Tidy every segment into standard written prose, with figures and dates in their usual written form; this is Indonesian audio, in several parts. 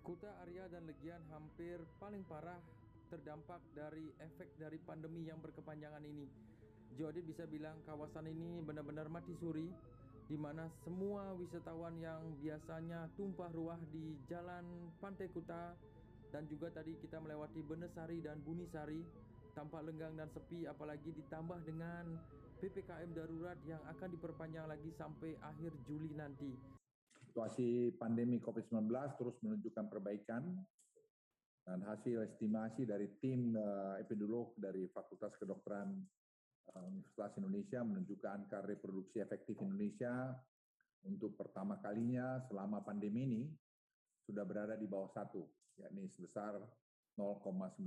Kuta Arya dan Legian hampir paling parah terdampak dari efek dari pandemi yang berkepanjangan ini. Jodit bisa bilang kawasan ini benar-benar mati suri, di mana semua wisatawan yang biasanya tumpah ruah di jalan Pantai Kuta dan juga tadi kita melewati Benesari dan Bunisari tampak lenggang dan sepi, apalagi ditambah dengan PPKM darurat yang akan diperpanjang lagi sampai akhir Juli nanti. Situasi pandemi COVID-19 terus menunjukkan perbaikan dan hasil estimasi dari tim epidemiolog dari Fakultas Kedokteran Universitas Indonesia menunjukkan angka reproduksi efektif Indonesia untuk pertama kalinya selama pandemi ini sudah berada di bawah 1, yakni sebesar 0,98.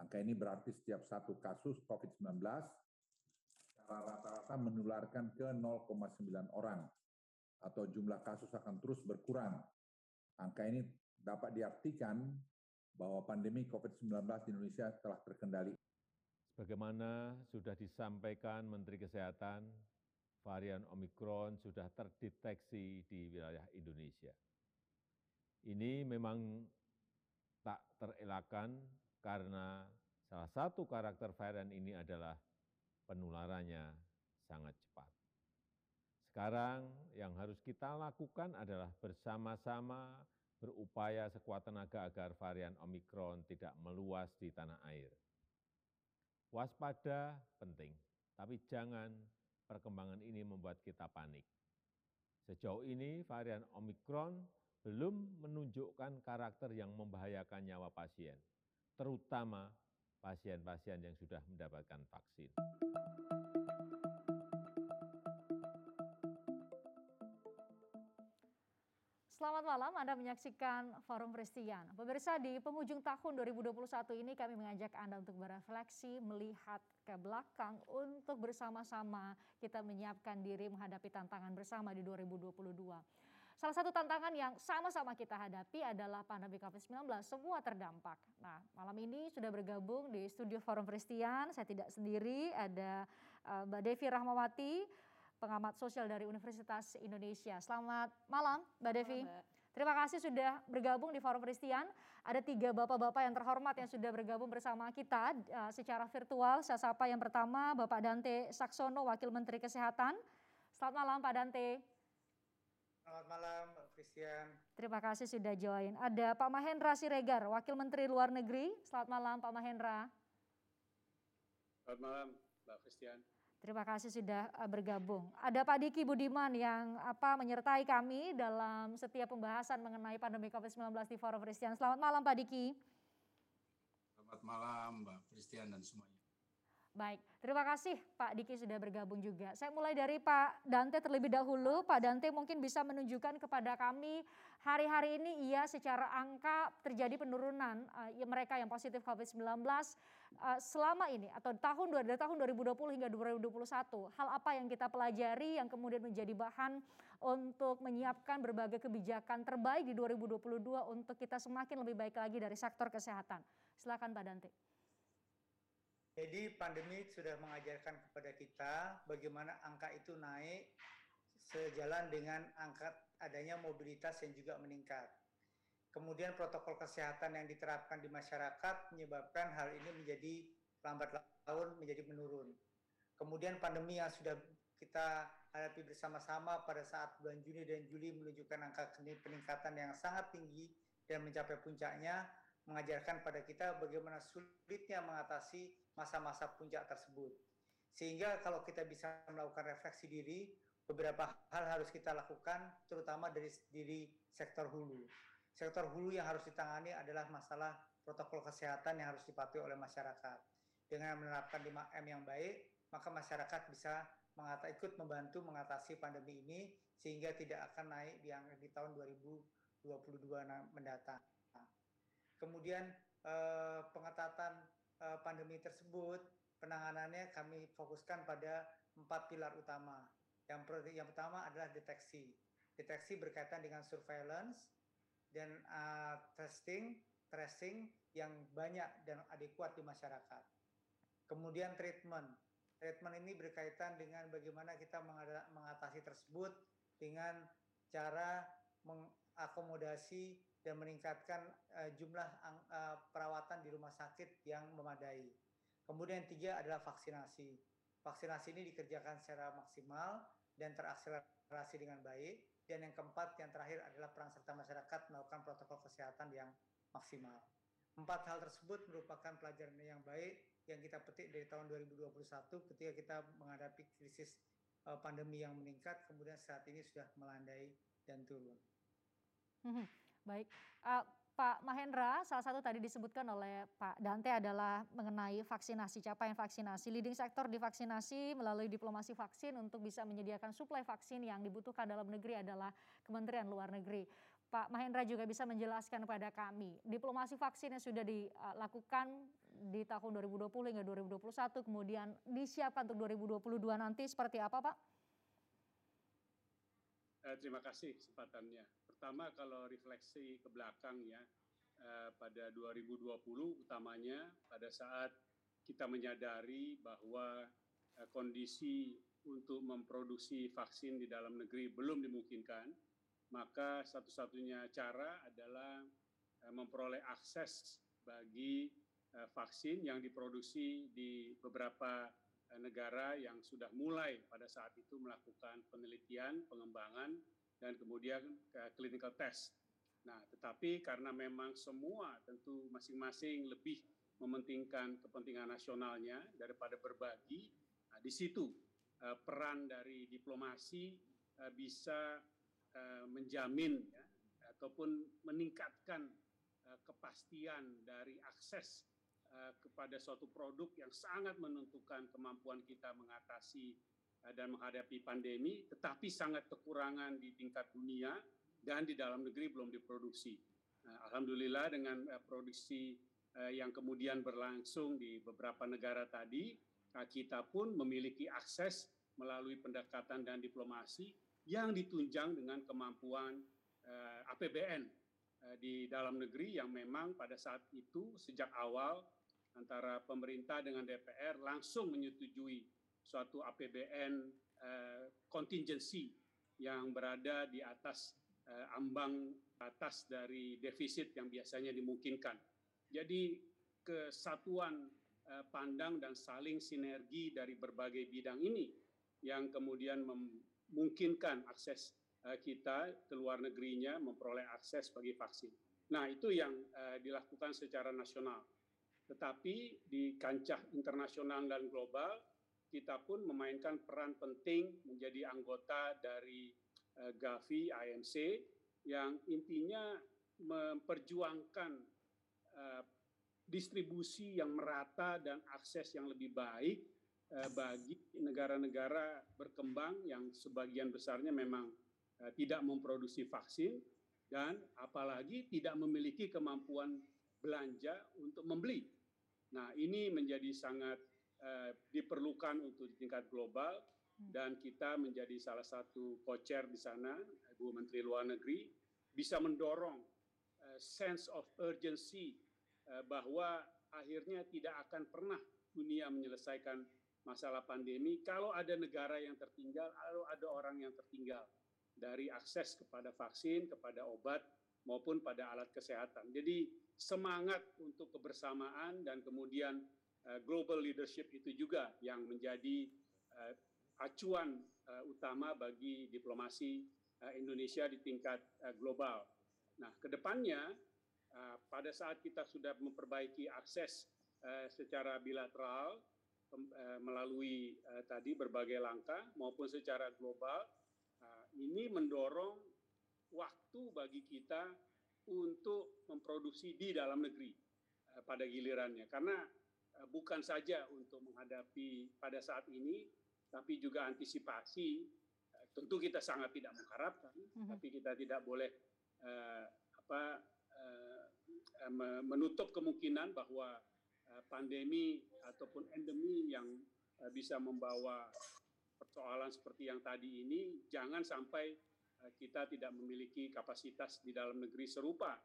Angka ini berarti setiap satu kasus COVID-19 secara rata-rata menularkan ke 0,9 orang, atau jumlah kasus akan terus berkurang. Angka ini dapat diartikan bahwa pandemi COVID-19 di Indonesia telah terkendali. Sebagaimana sudah disampaikan Menteri Kesehatan, varian Omikron sudah terdeteksi di wilayah Indonesia. Ini memang tak terelakkan karena salah satu karakter varian ini adalah penularannya sangat cepat. Sekarang yang harus kita lakukan adalah bersama-sama berupaya sekuat tenaga agar varian Omikron tidak meluas di tanah air. Waspada penting, tapi jangan perkembangan ini membuat kita panik. Sejauh ini varian Omikron belum menunjukkan karakter yang membahayakan nyawa pasien, terutama pasien-pasien yang sudah mendapatkan vaksin. Selamat malam, Anda menyaksikan Forum Christian. Pemirsa, di penghujung tahun 2021 ini kami mengajak Anda untuk berefleksi, melihat ke belakang untuk bersama-sama kita menyiapkan diri menghadapi tantangan bersama di 2022. Salah satu tantangan yang sama-sama kita hadapi adalah pandemi COVID-19, semua terdampak. Nah, malam ini sudah bergabung di studio Forum Christian, saya tidak sendiri, ada Mbak Devi Rahmawati, pengamat sosial dari Universitas Indonesia. Selamat malam, Mbak Devi. Terima kasih sudah bergabung di Forum Christian. Ada 3 bapak-bapak yang terhormat yang sudah bergabung bersama kita secara virtual. Saya sapa yang pertama, Bapak Dante Saxono, Wakil Menteri Kesehatan. Selamat malam, Pak Dante. Selamat malam, Mbak Christian. Terima kasih sudah join. Ada Pak Mahendra Siregar, Wakil Menteri Luar Negeri. Selamat malam, Pak Mahendra. Selamat malam, Mbak Christian. Terima kasih sudah bergabung. Ada Pak Diki Budiman yang menyertai kami dalam setiap pembahasan mengenai pandemi COVID-19 di Forum Christian. Selamat malam, Pak Diki. Selamat malam, Mbak Christian dan semuanya. Baik, terima kasih Pak Diki sudah bergabung juga. Saya mulai dari Pak Dante terlebih dahulu. Pak Dante mungkin bisa menunjukkan kepada kami hari-hari ini secara angka terjadi penurunan mereka yang positif COVID-19 selama ini atau dari tahun 2020 hingga 2021. Hal apa yang kita pelajari yang kemudian menjadi bahan untuk menyiapkan berbagai kebijakan terbaik di 2022 untuk kita semakin lebih baik lagi dari sektor kesehatan. Silakan Pak Dante. Jadi pandemi sudah mengajarkan kepada kita bagaimana angka itu naik sejalan dengan angka adanya mobilitas yang juga meningkat. Kemudian protokol kesehatan yang diterapkan di masyarakat menyebabkan hal ini menjadi lambat laun menjadi menurun. Kemudian pandemi yang sudah kita hadapi bersama-sama pada saat bulan Juni dan Juli menunjukkan angka peningkatan yang sangat tinggi dan mencapai puncaknya, mengajarkan pada kita bagaimana sulitnya mengatasi masa-masa puncak tersebut. Sehingga kalau kita bisa melakukan refleksi diri, beberapa hal harus kita lakukan, terutama dari sektor hulu. Sektor hulu yang harus ditangani adalah masalah protokol kesehatan yang harus dipatuhi oleh masyarakat. Dengan menerapkan 5M yang baik, maka masyarakat bisa ikut membantu mengatasi pandemi ini sehingga tidak akan naik di tahun 2022 mendatang. Kemudian pengetatan pandemi tersebut, penanganannya kami fokuskan pada 4 pilar utama. Yang pertama adalah deteksi. Deteksi berkaitan dengan surveillance dan testing, tracing yang banyak dan adekuat di masyarakat. Kemudian treatment. Treatment ini berkaitan dengan bagaimana kita mengatasi tersebut dengan cara mengakomodasi dan meningkatkan jumlah perawatan di rumah sakit yang memadai. Kemudian 3 adalah vaksinasi. Vaksinasi ini dikerjakan secara maksimal dan terakselerasi dengan baik. Dan yang keempat, yang terakhir adalah peran serta masyarakat melakukan protokol kesehatan yang maksimal. 4 hal tersebut merupakan pelajaran yang baik yang kita petik dari tahun 2021 ketika kita menghadapi krisis pandemi yang meningkat, kemudian saat ini sudah melandai dan turun. Baik, Pak Mahendra, salah satu tadi disebutkan oleh Pak Dante adalah mengenai vaksinasi, capaian vaksinasi. Leading sektor di vaksinasi melalui diplomasi vaksin untuk bisa menyediakan suplai vaksin yang dibutuhkan dalam negeri adalah Kementerian Luar Negeri. Pak Mahendra juga bisa menjelaskan kepada kami, diplomasi vaksin yang sudah dilakukan di tahun 2020 hingga 2021, kemudian disiapkan untuk 2022 nanti seperti apa, Pak? Terima kasih kesempatannya. Pertama, kalau refleksi ke belakang ya, pada 2020 utamanya pada saat kita menyadari bahwa kondisi untuk memproduksi vaksin di dalam negeri belum dimungkinkan, maka satu-satunya cara adalah memperoleh akses bagi vaksin yang diproduksi di beberapa negara yang sudah mulai pada saat itu melakukan penelitian, pengembangan, dan kemudian clinical test. Nah, tetapi karena memang semua tentu masing-masing lebih mementingkan kepentingan nasionalnya daripada berbagi, nah, di situ peran dari diplomasi bisa menjamin ya, ataupun meningkatkan kepastian dari akses kepada suatu produk yang sangat menentukan kemampuan kita mengatasi dan menghadapi pandemi, tetapi sangat kekurangan di tingkat dunia dan di dalam negeri belum diproduksi. Alhamdulillah dengan produksi yang kemudian berlangsung di beberapa negara tadi, kita pun memiliki akses melalui pendekatan dan diplomasi yang ditunjang dengan kemampuan APBN di dalam negeri yang memang pada saat itu sejak awal antara pemerintah dengan DPR langsung menyetujui suatu APBN contingency yang berada di atas ambang atas dari defisit yang biasanya dimungkinkan. Jadi kesatuan pandang dan saling sinergi dari berbagai bidang ini yang kemudian memungkinkan akses kita ke luar negerinya memperoleh akses bagi vaksin. Nah, itu yang dilakukan secara nasional. Tetapi di kancah internasional dan global, kita pun memainkan peran penting menjadi anggota dari Gavi IMC yang intinya memperjuangkan distribusi yang merata dan akses yang lebih baik bagi negara-negara berkembang yang sebagian besarnya memang tidak memproduksi vaksin dan apalagi tidak memiliki kemampuan belanja untuk membeli. Nah, ini menjadi sangat diperlukan untuk di tingkat global dan kita menjadi salah satu co-chair di sana, Bu Menteri Luar Negeri, bisa mendorong sense of urgency bahwa akhirnya tidak akan pernah dunia menyelesaikan masalah pandemi kalau ada negara yang tertinggal, kalau ada orang yang tertinggal dari akses kepada vaksin, kepada obat, maupun pada alat kesehatan. Jadi semangat untuk kebersamaan dan kemudian global leadership itu juga yang menjadi acuan utama bagi diplomasi Indonesia di tingkat global. Nah, kedepannya pada saat kita sudah memperbaiki akses secara bilateral melalui tadi berbagai langkah maupun secara global, ini mendorong waktu bagi kita untuk memproduksi di dalam negeri pada gilirannya. Karena bukan saja untuk menghadapi pada saat ini, tapi juga antisipasi. Tentu kita sangat tidak mengharapkan, tapi kita tidak boleh menutup kemungkinan bahwa pandemi ataupun endemi yang bisa membawa persoalan seperti yang tadi ini, jangan sampai kita tidak memiliki kapasitas di dalam negeri serupa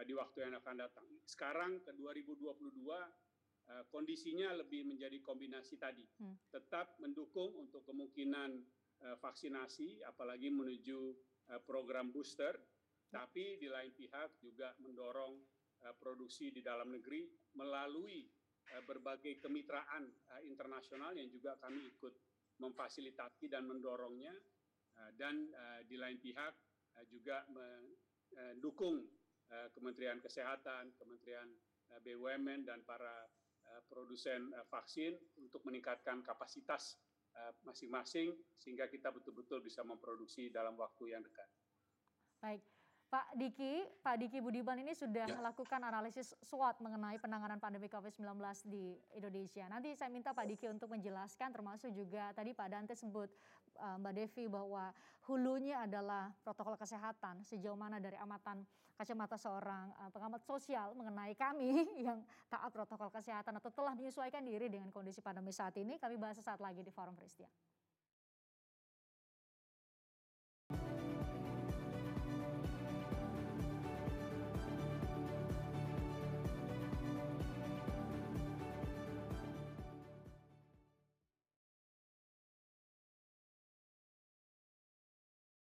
di waktu yang akan datang. Sekarang ke 2022, kondisinya lebih menjadi kombinasi tadi. Tetap mendukung untuk kemungkinan vaksinasi, apalagi menuju program booster, tapi di lain pihak juga mendorong produksi di dalam negeri melalui berbagai kemitraan internasional yang juga kami ikut memfasilitasi dan mendorongnya, dan di lain pihak juga mendukung Kementerian Kesehatan, Kementerian BUMN dan para produsen vaksin untuk meningkatkan kapasitas masing-masing sehingga kita betul-betul bisa memproduksi dalam waktu yang dekat. Baik. Pak Diki Budiman ini sudah melakukan analisis SWOT mengenai penanganan pandemi COVID-19 di Indonesia. Nanti saya minta Pak Diki untuk menjelaskan, termasuk juga tadi Pak Dante sebut Mbak Devi bahwa hulunya adalah protokol kesehatan. Sejauh mana dari amatan kacamata seorang pengamat sosial mengenai kami yang taat protokol kesehatan atau telah menyesuaikan diri dengan kondisi pandemi saat ini, kami bahas sesaat lagi di Forum Presiden.